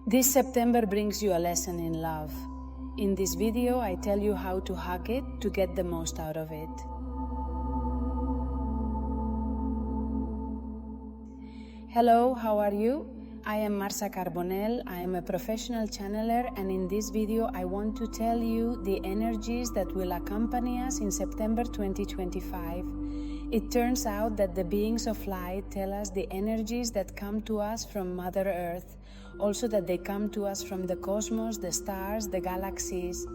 This September brings you a lesson in love. In this video, I tell you how to hug it to get the most out of it. Hello, how are you? I am Marsa Carbonell. I am a professional channeler, and in this video I want to tell you the energies that will accompany us in September 2025. It turns out that the beings of light tell us the energies that come to us from Mother Earth, also that they come to us from the cosmos, the stars, the galaxies,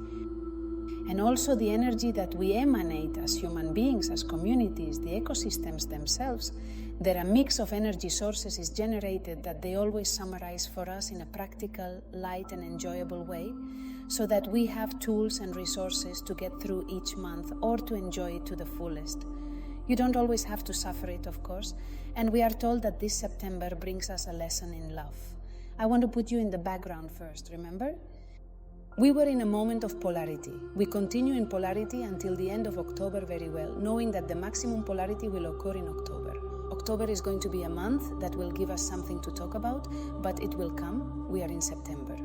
and also the energy that we emanate as human beings, as communities, the ecosystems themselves. There are a mix of energy sources is generated that they always summarize for us in a practical, light and enjoyable way, so that we have tools and resources to get through each month or to enjoy it to the fullest. You don't always have to suffer it, of course, and we are told that this September brings us a lesson in love. I want to put you in the background first, remember? We were in a moment of polarity. We continue in polarity until the end of October very well, knowing that the maximum polarity will occur in October. October is going to be a month that will give us something to talk about, but it will come. We are in September.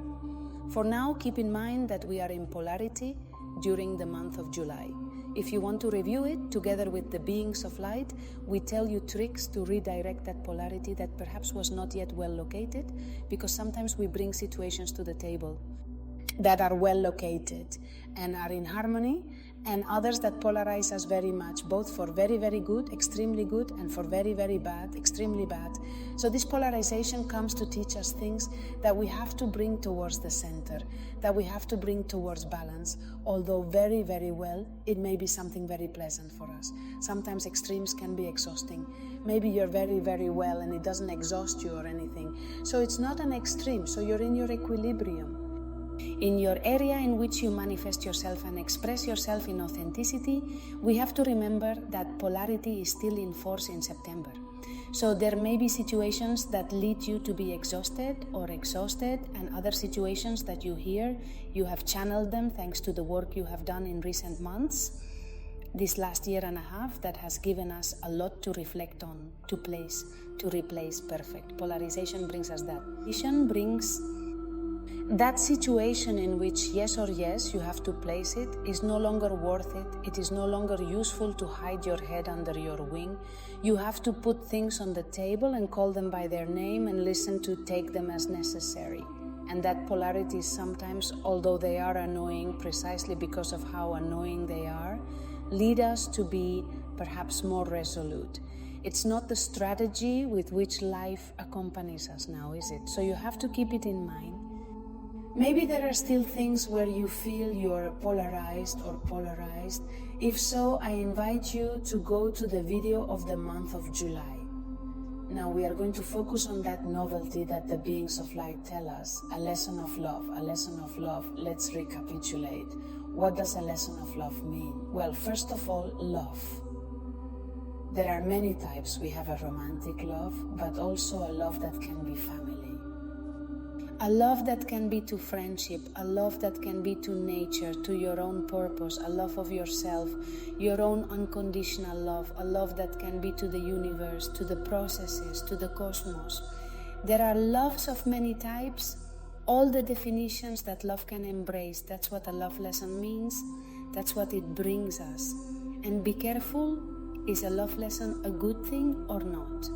For now, keep in mind that we are in polarity during the month of July. If you want to review it, together with the beings of light, we tell you tricks to redirect that polarity that perhaps was not yet well located, because sometimes we bring situations to the table that are well located and are in harmony, and others that polarize us very much, both for very, very good, extremely good, and for very, very bad, extremely bad. So this polarization comes to teach us things that we have to bring towards the center, that we have to bring towards balance, although very, very well, it may be something very pleasant for us. Sometimes extremes can be exhausting. Maybe you're very, very well and it doesn't exhaust you or anything. So it's not an extreme, so you're in your equilibrium. In your area in which you manifest yourself and express yourself in authenticity, we have to remember that polarity is still in force in September. So there may be situations that lead you to be exhausted or exhausted, and other situations that you hear, you have channeled them thanks to the work you have done in recent months, this last year and a half, that has given us a lot to reflect on, to place, to replace. Perfect. Polarization brings us that. Vision brings that situation in which yes or yes, you have to place it, is no longer worth it. It is no longer useful to hide your head under your wing. You have to put things on the table and call them by their name and listen to take them as necessary. And that polarity sometimes, although they are annoying precisely because of how annoying they are, lead us to be perhaps more resolute. It's not the strategy with which life accompanies us now, is it? So you have to keep it in mind. Maybe there are still things where you feel you're polarized or polarized. If so, I invite you to go to the video of the month of July. Now we are going to focus on that novelty that the beings of light tell us, a lesson of love, a lesson of love. Let's recapitulate. What does a lesson of love mean? Well, first of all, love. There are many types. We have a romantic love, but also a love that can be family. A love that can be to friendship, a love that can be to nature, to your own purpose, a love of yourself, your own unconditional love, a love that can be to the universe, to the processes, to the cosmos. There are loves of many types, all the definitions that love can embrace. That's what a love lesson means. That's what it brings us. And be careful, is a love lesson a good thing or not?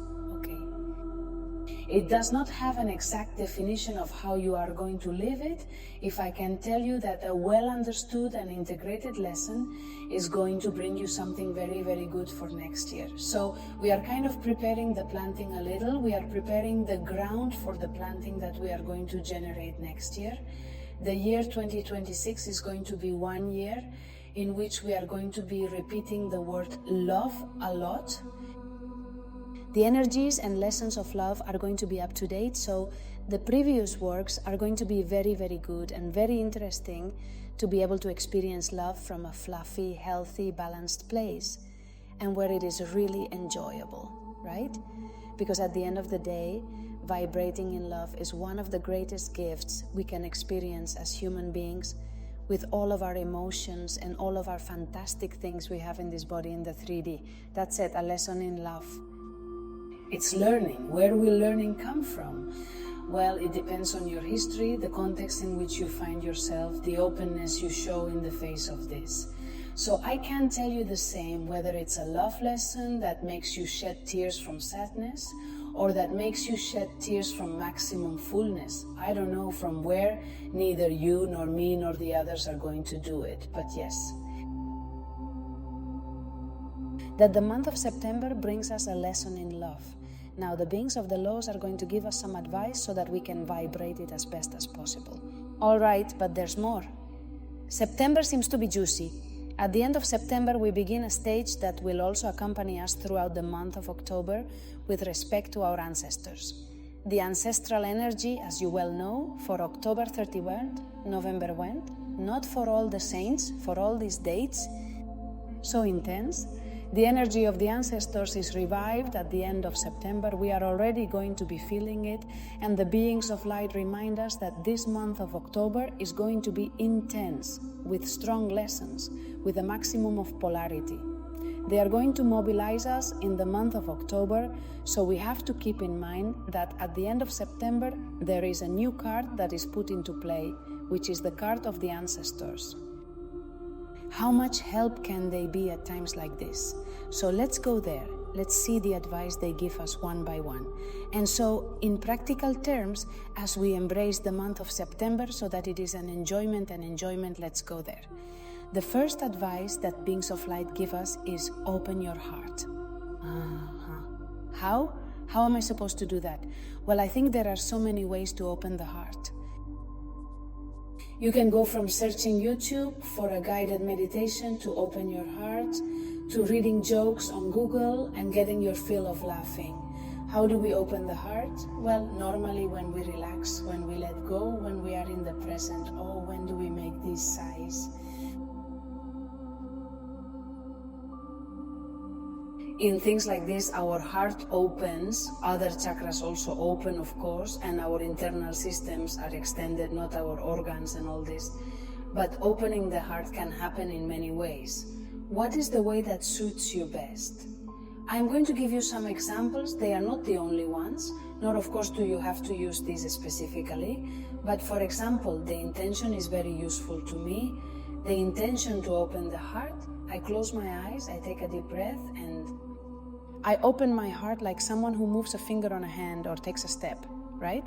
It does not have an exact definition of how you are going to live it. If I can tell you that a well understood and integrated lesson is going to bring you something very, very good for next year. So we are kind of preparing the planting a little. We are preparing the ground for the planting that we are going to generate next year. The year 2026 is going to be one year in which we are going to be repeating the word love a lot. The energies and lessons of love are going to be up to date, so the previous works are going to be very, very good and very interesting to be able to experience love from a fluffy, healthy, balanced place, and where it is really enjoyable, right? Because at the end of the day, vibrating in love is one of the greatest gifts we can experience as human beings, with all of our emotions and all of our fantastic things we have in this body in the 3D. That's it, a lesson in love. It's learning. Where will learning come from? Well, it depends on your history, the context in which you find yourself, the openness you show in the face of this. So I can't tell you the same whether it's a love lesson that makes you shed tears from sadness or that makes you shed tears from maximum fullness. I don't know from where, neither you nor me nor the others are going to do it, but yes. That the month of September brings us a lesson in love. Now, the beings of the laws are going to give us some advice so that we can vibrate it as best as possible. All right, but there's more. September seems to be juicy. At the end of September, we begin a stage that will also accompany us throughout the month of October with respect to our ancestors. The ancestral energy, as you well know, for October 31, November went, not for all the saints, for all these dates, so intense. The energy of the ancestors is revived at the end of September. We are already going to be feeling it, and the beings of light remind us that this month of October is going to be intense, with strong lessons, with a maximum of polarity. They are going to mobilize us in the month of October, so we have to keep in mind that at the end of September there is a new card that is put into play, which is the card of the ancestors. How much help can they be at times like this? So let's go there. Let's see the advice they give us one by one. And so, in practical terms, as we embrace the month of September so that it is an enjoyment, let's go there. The first advice that beings of light give us is open your heart. How? How am I supposed to do that? Well, I think there are so many ways to open the heart. You can go from searching YouTube for a guided meditation to open your heart, to reading jokes on Google and getting your fill of laughing. How do we open the heart? Well, normally when we relax, when we let go, when we are in the present. Oh, when do we make these sighs? In things like this, our heart opens, other chakras also open, of course, and our internal systems are extended, not our organs and all this. But opening the heart can happen in many ways. What is the way that suits you best? I'm going to give you some examples. They are not the only ones, nor of course do you have to use these specifically. But for example, the intention is very useful to me. The intention to open the heart, I close my eyes, I take a deep breath, and I open my heart like someone who moves a finger on a hand or takes a step, right?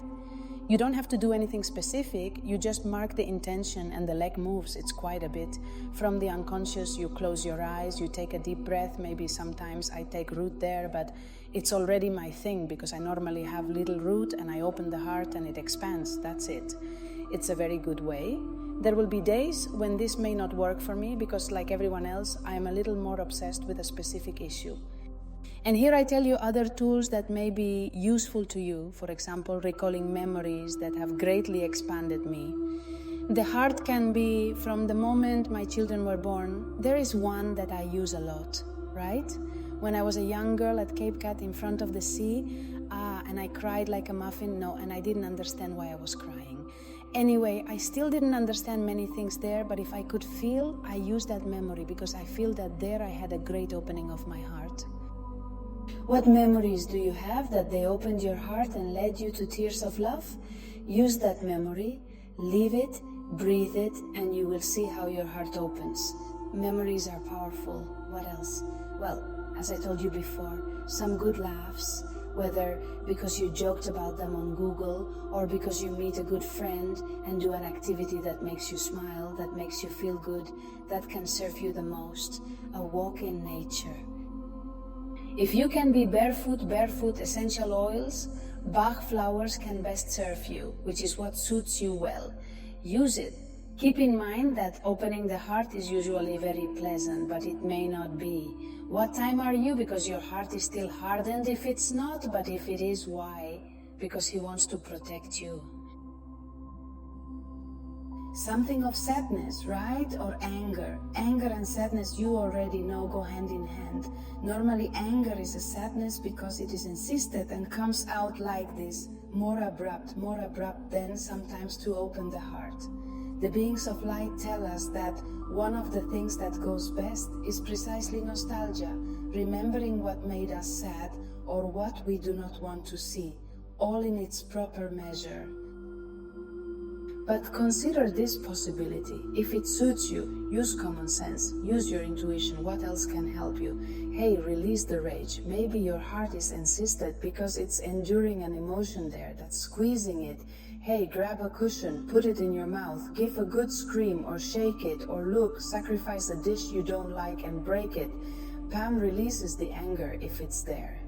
You don't have to do anything specific, you just mark the intention and the leg moves, it's quite a bit. From the unconscious, you close your eyes, you take a deep breath, maybe sometimes I take root there, but it's already my thing because I normally have little root and I open the heart and it expands, that's it. It's a very good way. There will be days when this may not work for me because like everyone else, I am a little more obsessed with a specific issue. And here I tell you other tools that may be useful to you, for example, recalling memories that have greatly expanded me. The heart can be from the moment my children were born. There is one that I use a lot, right? When I was a young girl at Cape Cod in front of the sea, and I cried like a muffin, and I didn't understand why I was crying. Anyway, I still didn't understand many things there, but if I could feel, I used that memory because I feel that there I had a great opening of my heart. What memories do you have that they opened your heart and led you to tears of love? Use that memory, live it, breathe it, and you will see how your heart opens. Memories are powerful. What else? Well, as I told you before, some good laughs, whether because you joked about them on Google or because you meet a good friend and do an activity that makes you smile, that makes you feel good, that can serve you the most. A walk in nature. If you can be barefoot essential oils, Bach flowers can best serve you, which is what suits you well. Use it. Keep in mind that opening the heart is usually very pleasant, but it may not be. What time are you? Because your heart is still hardened if it's not, but if it is, why? Because he wants to protect you. Something of sadness, right? Or anger. Anger and sadness, you already know, go hand in hand. Normally anger is a sadness because it is insisted and comes out like this, more abrupt than sometimes to open the heart. The beings of light tell us that one of the things that goes best is precisely nostalgia, remembering what made us sad or what we do not want to see. all in its proper measure. But consider this possibility. If it suits you, use common sense, use your intuition. What else can help you? Hey, release the rage. Maybe your heart is insistent because it's enduring an emotion there that's squeezing it. Hey, grab a cushion, put it in your mouth, give a good scream or shake it, or look, sacrifice a dish you don't like and break it. Pam releases the anger if it's there.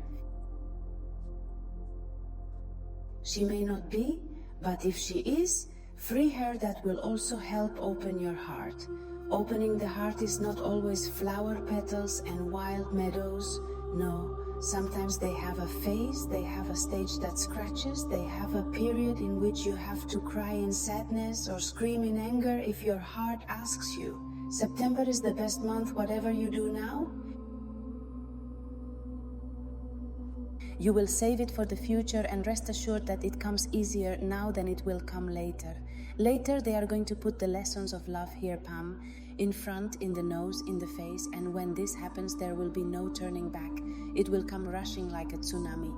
She may not be, but if she is, free her. That will also help open your heart. Opening the heart is not always flower petals and wild meadows. No, sometimes they have a phase, they have a stage that scratches, they have a period in which you have to cry in sadness or scream in anger if your heart asks you. September is the best month, whatever you do now. You will save it for the future and rest assured that it comes easier now than it will come later. Later they are going to put the lessons of love here, Pam, in front, in the nose, in the face, and when this happens there will be no turning back. It will come rushing like a tsunami.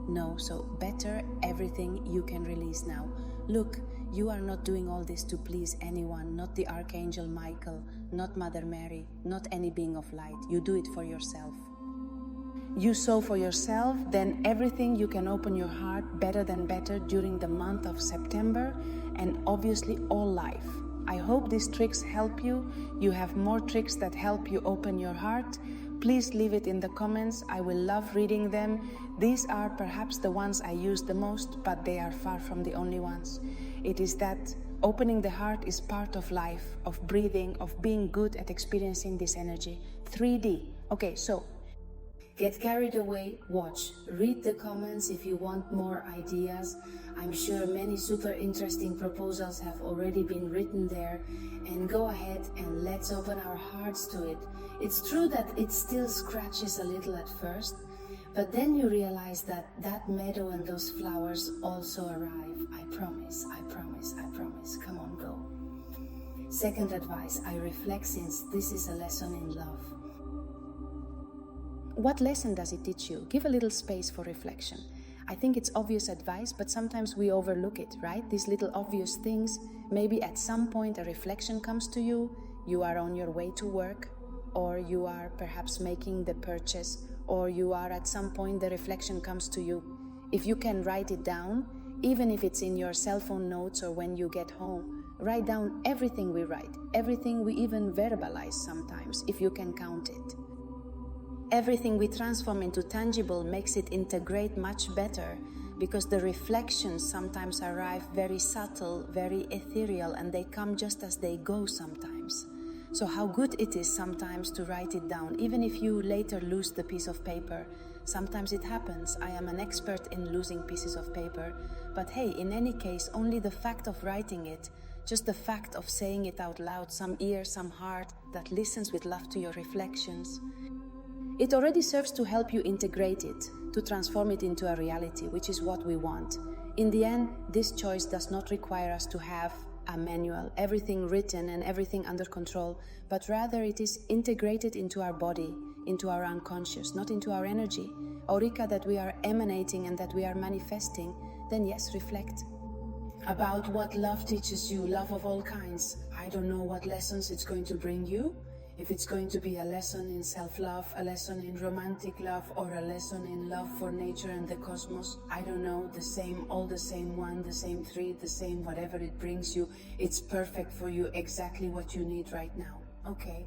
No, so better everything you can release now. Look, you are not doing all this to please anyone, not the Archangel Michael, not Mother Mary, not any being of light. You do it for yourself. You sow for yourself, then everything you can open your heart better than better during the month of September, and obviously all life. I hope these tricks help you. You have more tricks that help you open your heart. Please leave it in the comments. I will love reading them. These are perhaps the ones I use the most, but they are far from the only ones. It is that opening the heart is part of life, of breathing, of being good at experiencing this energy. 3D. Okay, so get carried away, watch, read the comments if you want more ideas. I'm sure many super interesting proposals have already been written there, and go ahead and let's open our hearts to it. It's true that it still scratches a little at first, but then you realize that that meadow and those flowers also arrive. I promise, I promise, I promise. Come on, go. Second advice, I reflect, since this is a lesson in love. What lesson does it teach you? Give a little space for reflection. I think it's obvious advice, but sometimes we overlook it, right? These little obvious things. Maybe at some point a reflection comes to you, you are on your way to work, or you are perhaps making the purchase, or you are at some point the reflection comes to you. If you can write it down, even if it's in your cell phone notes or when you get home, write down everything we write, everything we even verbalize sometimes, if you can count it. Everything we transform into tangible makes it integrate much better, because the reflections sometimes arrive very subtle, very ethereal, and they come just as they go sometimes. So how good it is sometimes to write it down, even if you later lose the piece of paper. Sometimes it happens. I am an expert in losing pieces of paper. But hey, in any case, only the fact of writing it, just the fact of saying it out loud, some ear, some heart that listens with love to your reflections, it already serves to help you integrate it, to transform it into a reality, which is what we want. In the end, this choice does not require us to have a manual, everything written and everything under control, but rather it is integrated into our body, into our unconscious, not into our energy, aurica that we are emanating and that we are manifesting. Then yes, reflect. About what love teaches you, love of all kinds. I don't know what lessons it's going to bring you. If it's going to be a lesson in self-love, a lesson in romantic love, or a lesson in love for nature and the cosmos, I don't know, the same, all the same one, the same three, the same whatever it brings you, it's perfect for you, exactly what you need right now. Okay.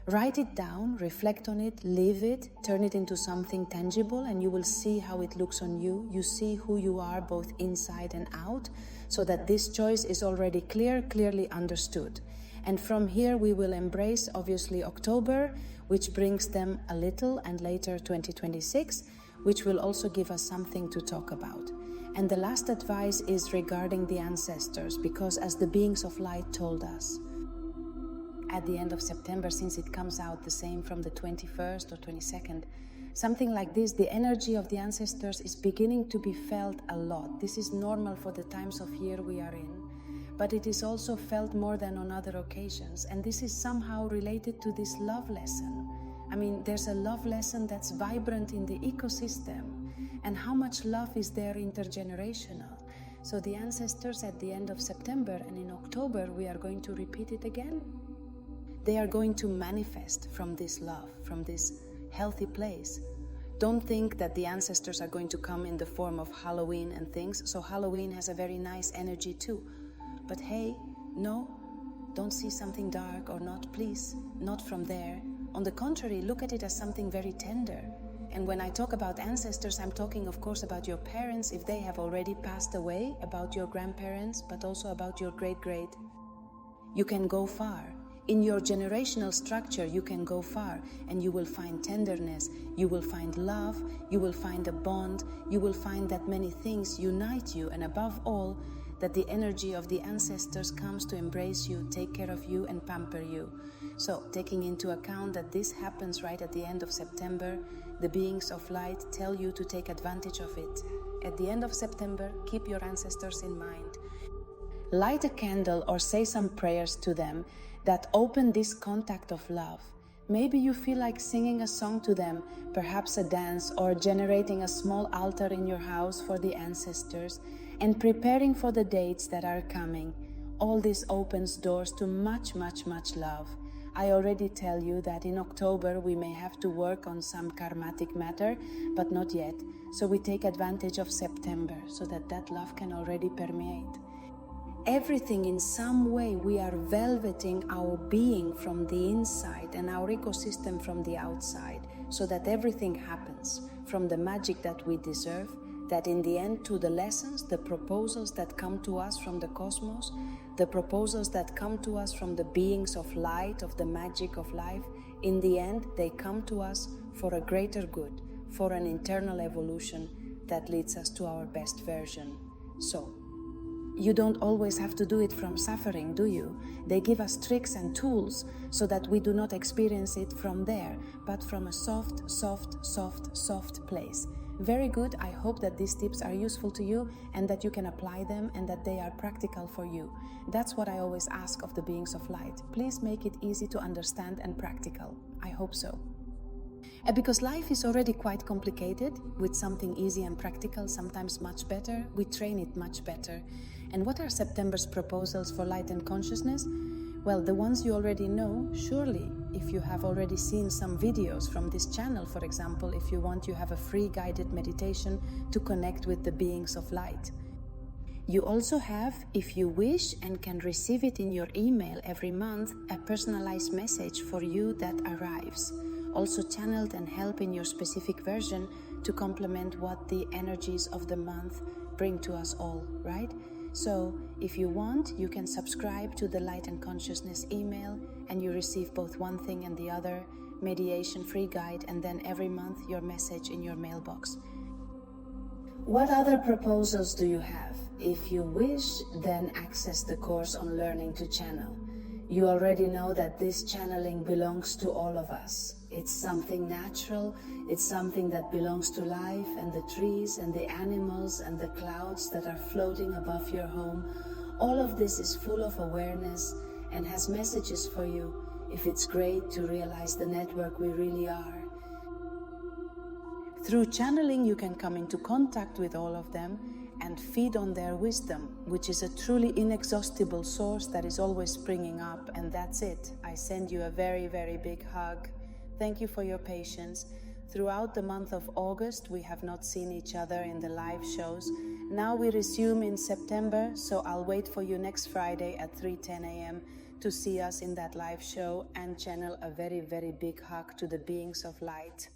Write it down, reflect on it, live it, turn it into something tangible, and you will see how it looks on you. You see who you are both inside and out, so that this choice is already clearly understood. And from here we will embrace obviously October, which brings them a little, and later 2026, which will also give us something to talk about. And the last advice is regarding the ancestors, because as the beings of light told us, at the end of September, since it comes out the same from the 21st or 22nd, something like this, the energy of the ancestors is beginning to be felt a lot. This is normal for the times of year we are in, but it is also felt more than on other occasions, and this is somehow related to this love lesson. I mean, there's a love lesson that's vibrant in the ecosystem. And how much love is there intergenerational? So the ancestors at the end of September and in October, we are going to repeat it again. They are going to manifest from this love, from this healthy place. Don't think that the ancestors are going to come in the form of Halloween and things. So Halloween has a very nice energy too. But hey, no, don't see something dark or not, please, not from there. On the contrary, look at it as something very tender. And when I talk about ancestors, I'm talking, of course, about your parents if they have already passed away, about your grandparents, but also about your great-great. You can go far. In your generational structure, you can go far, and you will find tenderness, you will find love, you will find a bond, you will find that many things unite you, and above all, that the energy of the ancestors comes to embrace you, take care of you, and pamper you. So, taking into account that this happens right at the end of September, the beings of light tell you to take advantage of it. At the end of September, keep your ancestors in mind. Light a candle or say some prayers to them that open this contact of love. Maybe you feel like singing a song to them, perhaps a dance, or generating a small altar in your house for the ancestors and preparing for the dates that are coming. All this opens doors to much, much, much love. I already tell you that in October we may have to work on some karmatic matter, but not yet. So we take advantage of September so that that love can already permeate. Everything in some way we are velveting our being from the inside and our ecosystem from the outside so that everything happens from the magic that we deserve, that in the end to the lessons, the proposals that come to us from the cosmos, the proposals that come to us from the beings of light, of the magic of life, in the end they come to us for a greater good, for an internal evolution that leads us to our best version. So, you don't always have to do it from suffering, do you? They give us tricks and tools so that we do not experience it from there, but from a soft, soft, soft, soft place. Very good. I hope that these tips are useful to you and that you can apply them and that they are practical for you. That's what I always ask of the beings of light. Please make it easy to understand and practical. I hope so. Because life is already quite complicated, with something easy and practical, sometimes much better, we train it much better. And what are September's proposals for light and consciousness? Well, the ones you already know, surely. If you have already seen some videos from this channel, for example, if you want, you have a free guided meditation to connect with the beings of light. You also have, if you wish and can receive it in your email every month, a personalized message for you that arrives. Also channeled and help in your specific version to complement what the energies of the month bring to us all, right? So, if you want, you can subscribe to the Light and Consciousness email and you receive both one thing and the other, mediation free guide, and then every month your message in your mailbox. What other proposals do you have? If you wish, then access the course on learning to channel. You already know that this channeling belongs to all of us. It's something natural, it's something that belongs to life and the trees and the animals and the clouds that are floating above your home. All of this is full of awareness and has messages for you if it's great to realize the network we really are. Through channeling, you can come into contact with all of them and feed on their wisdom, which is a truly inexhaustible source that is always springing up, and that's it. I send you a very, very big hug. Thank you for your patience. Throughout the month of August, we have not seen each other in the live shows. Now we resume in September, so I'll wait for you next Friday at 3:10 a.m. to see us in that live show and channel a very, very big hug to the beings of light.